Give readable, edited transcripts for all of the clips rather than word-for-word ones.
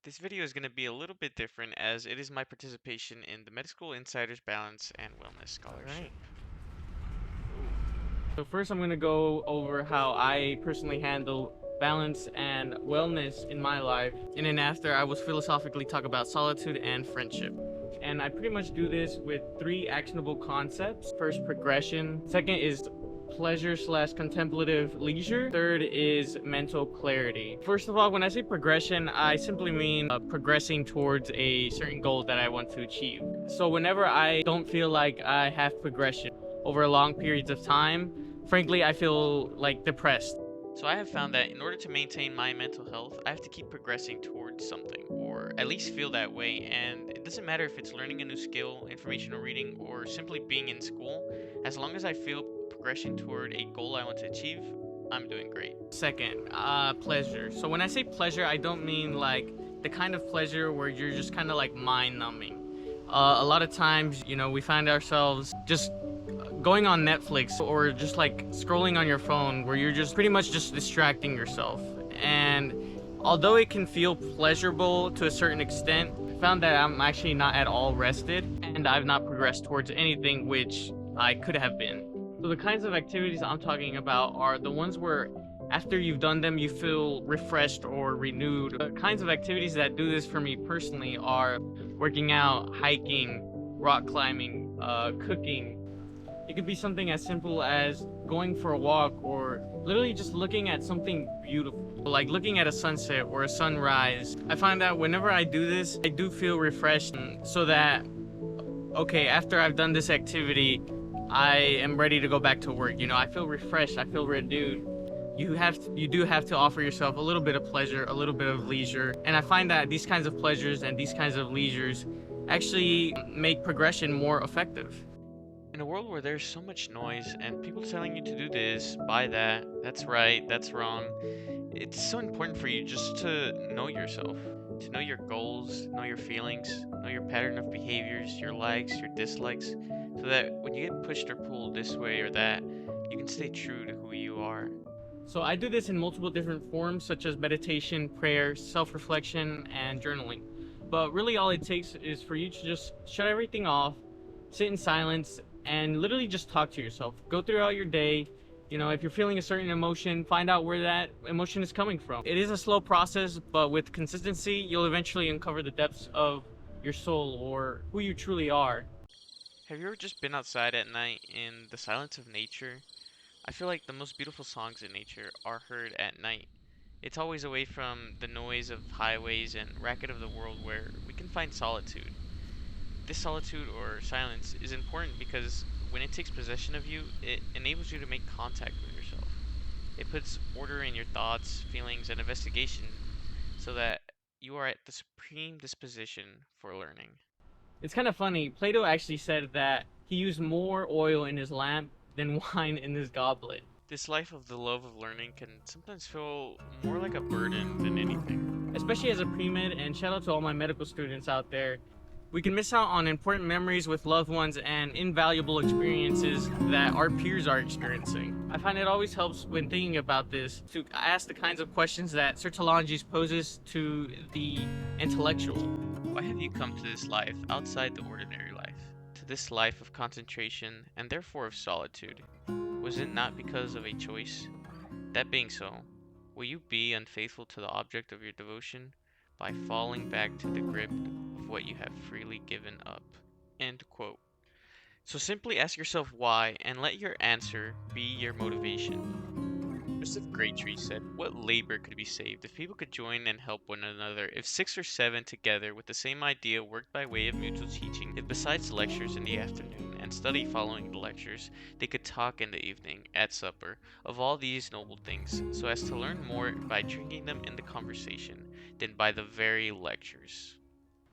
This video is going to be a little bit different as it is my participation in the Med School Insiders Balance and Wellness All Scholarship. right. So first I'm going to go over how I personally handle balance and wellness in my life. And then after I will philosophically talk about solitude and friendship. And I pretty much do this with three actionable concepts. First, progression. Second is pleasure slash contemplative leisure. Third is mental clarity. First of all, when I say progression, I simply mean progressing towards a certain goal that I want to achieve. So whenever I don't feel like I have progression over long periods of time, frankly, I feel like depressed. So I have found that in order to maintain my mental health, I have to keep progressing towards something, or at least feel that way. And it doesn't matter if it's learning a new skill, information or reading, or simply being in school. As long as I feel progression toward a goal I want to achieve, I'm doing great. Second, pleasure. So when I say pleasure, I don't mean like the kind of pleasure where you're just kind of like mind numbing. A lot of times, we find ourselves just going on Netflix or just like scrolling on your phone where you're just pretty much just distracting yourself. And although it can feel pleasurable to a certain extent, I found that I'm actually not at all rested and I've not progressed towards anything which I could have been. So the kinds of activities I'm talking about are the ones where after you've done them, you feel refreshed or renewed. The kinds of activities that do this for me personally are working out, hiking, rock climbing, cooking. It could be something as simple as going for a walk or literally just looking at something beautiful, like looking at a sunset or a sunrise. I find that whenever I do this, I do feel refreshed so that, okay, after I've done this activity, I am ready to go back to work. I feel refreshed, I feel renewed. You do have to offer yourself a little bit of pleasure, a little bit of leisure. And I find that these kinds of pleasures and these kinds of leisures actually make progression more effective. In a world where there's so much noise and people telling you to do this, buy that, that's right, that's wrong, it's so important for you just to know yourself, to know your goals, know your feelings, know your pattern of behaviors, your likes, your dislikes, so that when you get pushed or pulled this way or that, you can stay true to who you are. So I do this in multiple different forms, such as meditation, prayer, self-reflection, and journaling. But really all it takes is for you to just shut everything off, sit in silence, and literally just talk to yourself. Go throughout your day. If you're feeling a certain emotion, find out where that emotion is coming from. It is a slow process, but with consistency, you'll eventually uncover the depths of your soul or who you truly are. Have you ever just been outside at night in the silence of nature? I feel like the most beautiful songs in nature are heard at night. It's always away from the noise of highways and racket of the world where we can find solitude. This solitude or silence is important because when it takes possession of you, it enables you to make contact with yourself. It puts order in your thoughts, feelings, and investigation so that you are at the supreme disposition for learning. It's kind of funny. Plato actually said that he used more oil in his lamp than wine in his goblet. This life of the love of learning can sometimes feel more like a burden than anything. Especially as a pre-med, and shout out to all my medical students out there. We can miss out on important memories with loved ones and invaluable experiences that our peers are experiencing. I find it always helps when thinking about this to ask the kinds of questions that Sertillanges poses to the intellectual. Why have you come to this life outside the ordinary life? To this life of concentration and therefore of solitude? Was it not because of a choice? That being so, will you be unfaithful to the object of your devotion by falling back to the grip of what you have freely given up? End quote. So simply ask yourself why and let your answer be your motivation. Joseph Graytree said, "What labor could be saved if people could join and help one another, if 6 or 7 together with the same idea worked by way of mutual teaching, if besides lectures in the afternoon and study following the lectures, they could talk in the evening, at supper, of all these noble things, so as to learn more by drinking them in the conversation, than by the very lectures."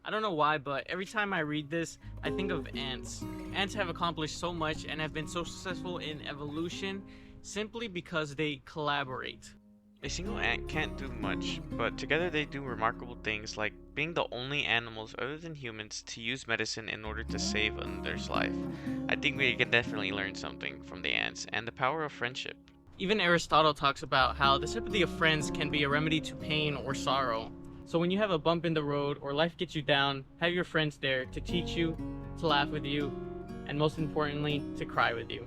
I don't know why, but every time I read this, I think of ants. Ants have accomplished so much and have been so successful in evolution simply because they collaborate. A single ant can't do much, but together they do remarkable things like being the only animals other than humans to use medicine in order to save another's life. I think we can definitely learn something from the ants and the power of friendship. Even Aristotle talks about how the sympathy of friends can be a remedy to pain or sorrow. So when you have a bump in the road or life gets you down, have your friends there to teach you, to laugh with you, and most importantly, to cry with you.